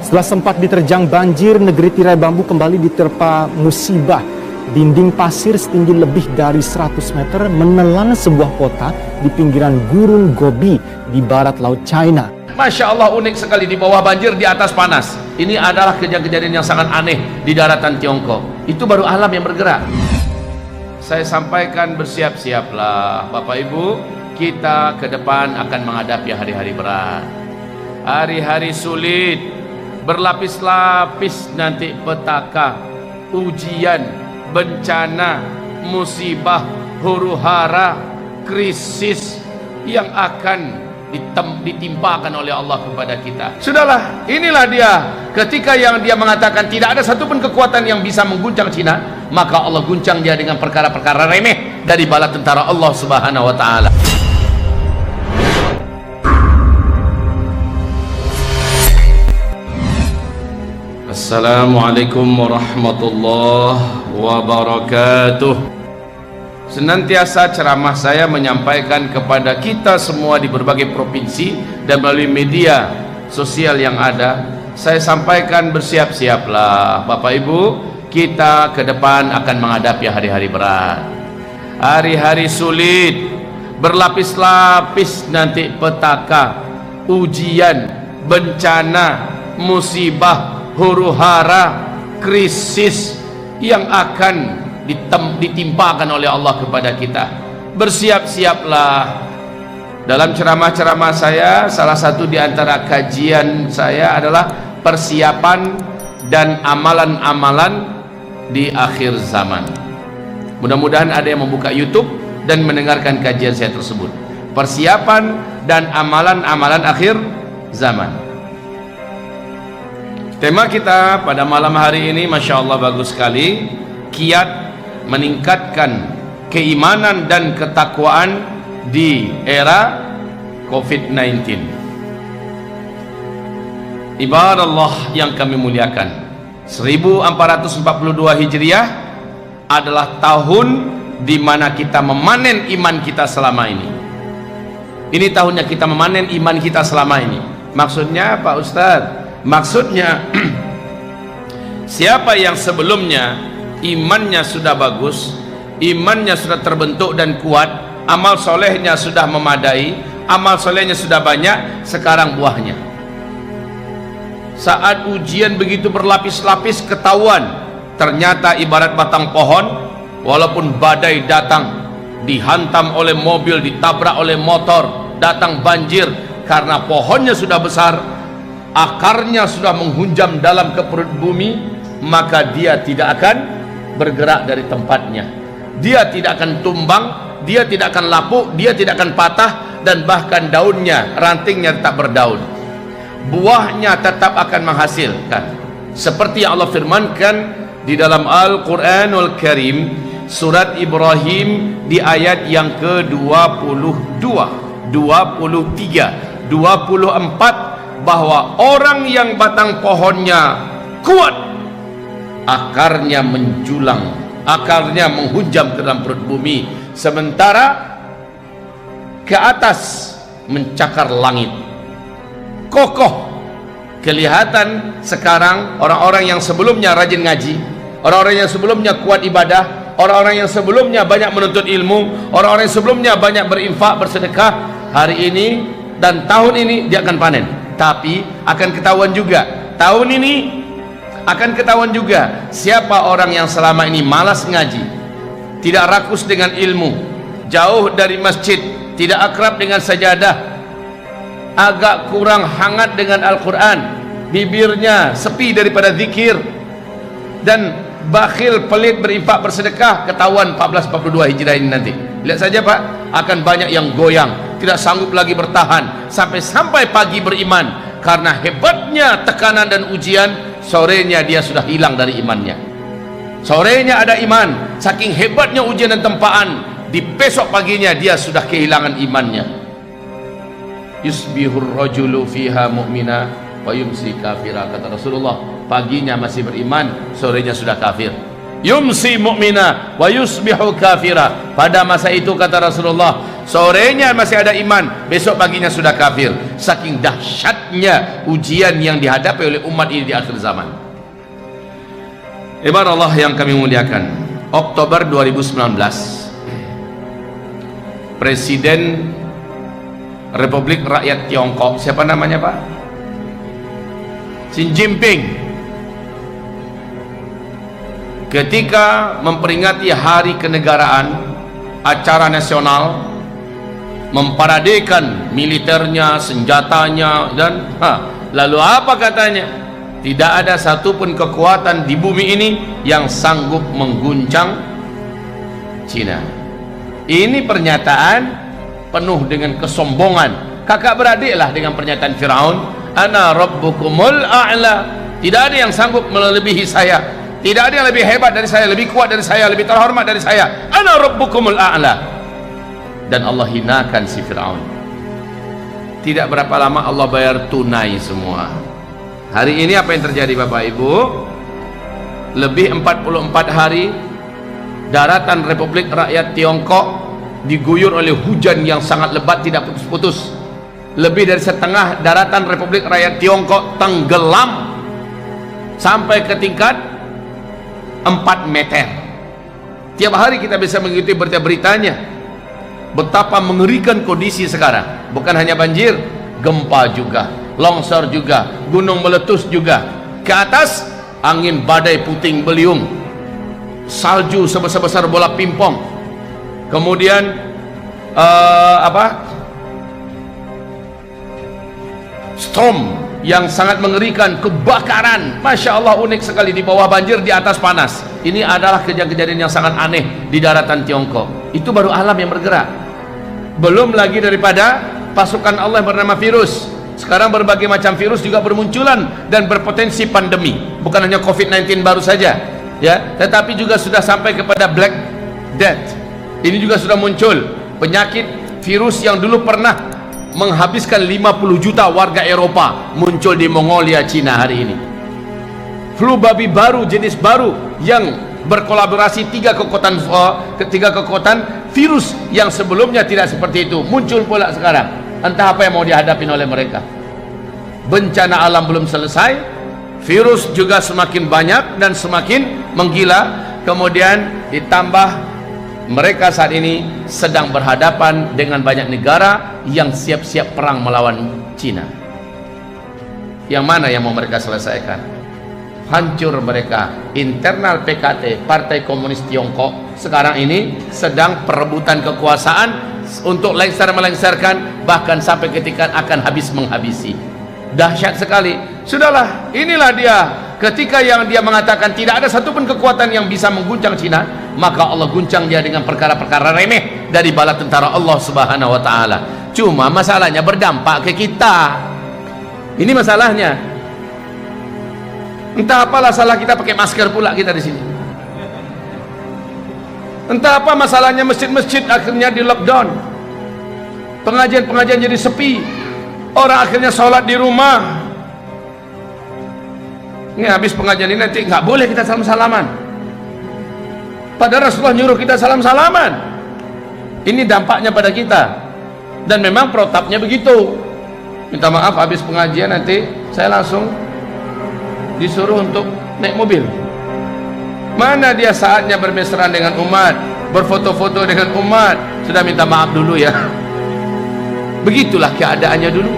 Setelah sempat diterjang banjir, negeri tirai bambu kembali diterpa musibah. Dinding pasir setinggi lebih dari 100 meter menelan sebuah kota di pinggiran Gurun Gobi di barat laut China. Masya Allah, unik sekali, di bawah banjir, di atas panas. Ini adalah kejadian-kejadian yang sangat aneh di daratan Tiongkok. Itu baru alam yang bergerak. Saya sampaikan, bersiap-siaplah Bapak Ibu, kita ke depan akan menghadapi hari-hari berat, hari-hari sulit, berlapis-lapis nanti petaka, ujian, bencana, musibah, huru-hara, krisis yang akan ditimpakan oleh Allah kepada kita. Sudahlah, inilah dia. Ketika yang dia mengatakan tidak ada satupun kekuatan yang bisa mengguncang Cina, maka Allah guncang dia dengan perkara-perkara remeh dari bala tentara Allah Subhanahu wa taala. Assalamualaikum warahmatullahi wabarakatuh. Senantiasa ceramah saya menyampaikan kepada kita semua di berbagai provinsi dan melalui media sosial yang ada. Saya sampaikan, bersiap-siaplah Bapak Ibu, kita ke depan akan menghadapi hari-hari berat, hari-hari sulit, berlapis-lapis nanti petaka, ujian, bencana, musibah, huru-hara, krisis yang akan ditimpakan oleh Allah kepada kita. Bersiap-siaplah. Dalam ceramah-ceramah saya, salah satu di antara kajian saya adalah persiapan dan amalan-amalan di akhir zaman. Mudah-mudahan ada yang membuka YouTube dan mendengarkan kajian saya tersebut. Persiapan dan amalan-amalan akhir zaman. Tema kita pada malam hari ini, Masya Allah, bagus sekali. Kiat meningkatkan keimanan dan ketakwaan di era COVID-19. Ibarat Allah yang kami muliakan, 1442 Hijriah adalah tahun di mana kita memanen iman kita selama ini. Ini tahunnya kita memanen iman kita selama ini. Maksudnya Pak Ustadz? Maksudnya siapa yang sebelumnya imannya sudah bagus, imannya sudah terbentuk dan kuat, amal solehnya sudah memadai, amal solehnya sudah banyak, sekarang buahnya. Saat ujian begitu berlapis-lapis, ketahuan ternyata ibarat batang pohon, walaupun badai datang, dihantam oleh mobil, ditabrak oleh motor, datang banjir, karena pohonnya sudah besar, akarnya sudah menghunjam dalam ke perut bumi, maka dia tidak akan bergerak dari tempatnya, dia tidak akan tumbang, dia tidak akan lapuk, dia tidak akan patah, dan bahkan daunnya, rantingnya tetap berdaun, buahnya tetap akan menghasilkan, seperti yang Allah firmankan di dalam Al-Quranul Karim, surat Ibrahim di ayat yang ke-22, 23, 24, bahwa orang yang batang pohonnya kuat, akarnya menjulang, akarnya menghujam ke dalam perut bumi, sementara ke atas mencakar langit, kokoh. Kelihatan sekarang orang-orang yang sebelumnya rajin ngaji, orang-orang yang sebelumnya kuat ibadah, orang-orang yang sebelumnya banyak menuntut ilmu, orang-orang yang sebelumnya banyak berinfak, bersedekah, hari ini dan tahun ini dia akan panen. Tapi akan ketahuan juga, tahun ini akan ketahuan juga siapa orang yang selama ini malas ngaji, tidak rakus dengan ilmu, jauh dari masjid, tidak akrab dengan sajadah, agak kurang hangat dengan Al-Quran, bibirnya sepi daripada zikir, dan bakhil, pelit, berinfak, bersedekah. Ketahuan 1442 Hijriah ini nanti. Lihat saja Pak, akan banyak yang goyang, tidak sanggup lagi bertahan sampai pagi beriman, karena hebatnya tekanan dan ujian. Sorenya dia sudah hilang dari imannya. Sorenya ada iman, saking hebatnya ujian dan tempaan, di besok paginya dia sudah kehilangan imannya. Yusbihur rajulu fiha mu'mina wa yumsi kafira, kata Rasulullah. Paginya masih beriman, sorenya sudah kafir. Yumsi mu'mina wa yusbihu kafira. Pada masa itu, kata Rasulullah, sorenya masih ada iman, besok paginya sudah kafir. Saking dahsyatnya ujian yang dihadapi oleh umat ini di akhir zaman. Ibarat Allah yang kami muliakan, Oktober 2019 Presiden Republik Rakyat Tiongkok, siapa namanya Pak? Xi Jinping, ketika memperingati hari kenegaraan, acara nasional, memparadekan militernya, senjatanya, dan lalu apa katanya? Tidak ada satupun kekuatan di bumi ini yang sanggup mengguncang Cina. Ini pernyataan penuh dengan kesombongan, kakak beradiklah dengan pernyataan Firaun, ana rabbukumul a'la, tidak ada yang sanggup melebihi saya, tidak ada yang lebih hebat dari saya, lebih kuat dari saya, lebih terhormat dari saya, ana rabbukumul a'la. Dan Allah hinakan si Firaun. Tidak berapa lama Allah bayar tunai semua. Hari ini apa yang terjadi Bapak Ibu? Lebih 44 hari daratan Republik Rakyat Tiongkok diguyur oleh hujan yang sangat lebat tidak putus-putus. Lebih dari setengah daratan Republik Rakyat Tiongkok tenggelam sampai ke tingkat 4 meter. Tiap hari kita bisa mengikuti berita-beritanya betapa mengerikan kondisi sekarang. Bukan hanya banjir, gempa juga, longsor juga, gunung meletus juga. Ke atas angin badai puting beliung, salju sebesar-besar bola pingpong, kemudian storm yang sangat mengerikan, kebakaran, Masya Allah, unik sekali, di bawah banjir, di atas panas. Ini adalah kejadian yang sangat aneh di daratan Tiongkok. Itu baru alam yang bergerak, belum lagi daripada pasukan Allah yang bernama virus. Sekarang berbagai macam virus juga bermunculan dan berpotensi pandemi. Bukan hanya COVID-19 baru saja, ya, tetapi juga sudah sampai kepada Black Death. Ini juga sudah muncul penyakit virus yang dulu pernah menghabiskan 50 juta warga Eropa, muncul di Mongolia, Cina hari ini. Flu babi baru, jenis baru yang berkolaborasi tiga kekuatan virus yang sebelumnya tidak seperti itu, muncul pula sekarang. Entah apa yang mau dihadapi oleh mereka. Bencana alam belum selesai, virus juga semakin banyak dan semakin menggila. Kemudian ditambah mereka saat ini sedang berhadapan dengan banyak negara yang siap-siap perang melawan Cina. Yang mana yang mau mereka selesaikan? Hancur mereka. Internal PKT, Partai Komunis Tiongkok, sekarang ini sedang perebutan kekuasaan untuk melengsarkan, bahkan sampai ketika akan habis menghabisi. Dahsyat sekali. Sudahlah, inilah dia. Ketika yang dia mengatakan tidak ada satupun kekuatan yang bisa mengguncang Cina, maka Allah guncang dia dengan perkara-perkara remeh dari bala tentara Allah Subhanahu wa taala. Cuma masalahnya berdampak ke kita. Ini masalahnya. Entah apalah salah kita pakai masker pula kita di sini. Entah apa masalahnya masjid-masjid akhirnya di lockdown. Pengajian-pengajian jadi sepi. Orang akhirnya sholat di rumah. Ini habis pengajian ini nanti nggak boleh kita salam-salaman. Padahal Rasulullah nyuruh kita salam-salaman. Ini dampaknya pada kita. Dan memang protapnya begitu. Minta maaf habis pengajian nanti saya langsung disuruh untuk naik mobil. Mana dia saatnya bermesraan dengan umat, berfoto-foto dengan umat? Sudah minta maaf dulu ya. Begitulah keadaannya dulu.